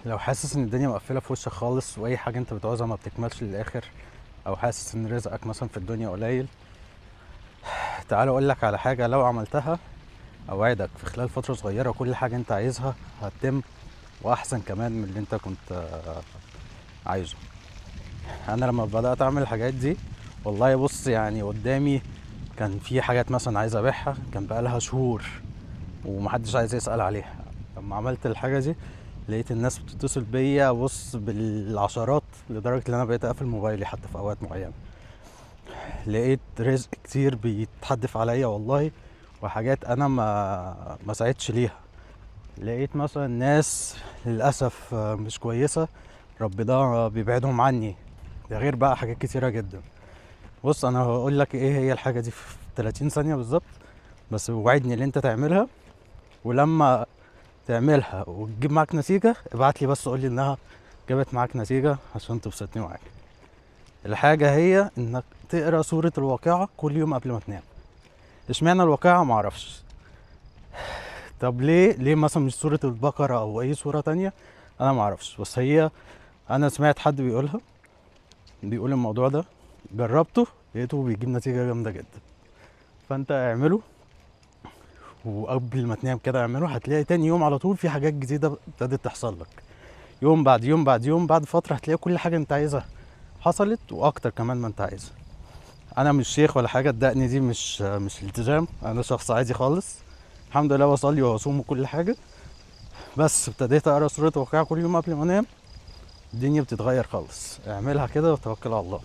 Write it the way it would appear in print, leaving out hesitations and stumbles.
لو حاسس ان الدنيا مقفله في وشك خالص واي حاجه انت بتعوزها ما بتكملش للاخر، او حاسس ان رزقك مثلا في الدنيا قليل، تعال اقول لك على حاجه لو عملتها اوعدك في خلال فتره صغيره كل حاجه انت عايزها هتتم، واحسن كمان من اللي انت كنت عايزه. انا لما بدات اعمل الحاجات دي والله بص يعني قدامي كان في حاجات مثلا عايز ابيعها كان بقالها شهور ومحدش عايز يسأل عليها. لما عملت الحاجة دي لقيت الناس بتتصل بيا بص بالعشرات، لدرجة ان انا بقيت اقفل موبايلي حتى في اوقات معينة. لقيت رزق كتير بيتحدف عليا والله، وحاجات انا ما سعيتش ليها. لقيت مثلا ناس للاسف مش كويسة ربنا بيبعدهم عني. ده غير بقى حاجات كتيرة جدا. بص انا هقول لك ايه هي الحاجة دي في 30 ثانية بالظبط، بس وعدني اللي انت تعملها، ولما تعملها وتجيب معاك نتيجة ابعت لي بس قولي انها جابت معاك نتيجة عشان تبسطني معاك. الحاجة هي انك تقرا سورة الواقعة كل يوم قبل ما تنام. اشمعنى الواقعة معرفش، طب ليه مثلا مش سورة البقرة او اي سورة تانية؟ انا معرفش، بس هي انا سمعت حد بيقولها، بيقول الموضوع ده، جربته لقيته بيجيب نتيجة جامدة جدا. فانت اعمله وقبل ما تنام كده اعمله، هتلاقي تاني يوم على طول في حاجات جديدة ابتدت تحصل لك. يوم بعد يوم بعد يوم بعد فترة هتلاقي كل حاجة انت عايزها حصلت واكتر كمان ما انت عايزها. انا مش شيخ ولا حاجة، الدقن دي مش التزام، انا شخص عادي خالص الحمد لله، بصلي واصوم وكل حاجة، بس ابتديت اقرا سورة واقعة كل يوم قبل ما انام الدنيا بتتغير خالص. اعملها كده وتوكل على الله.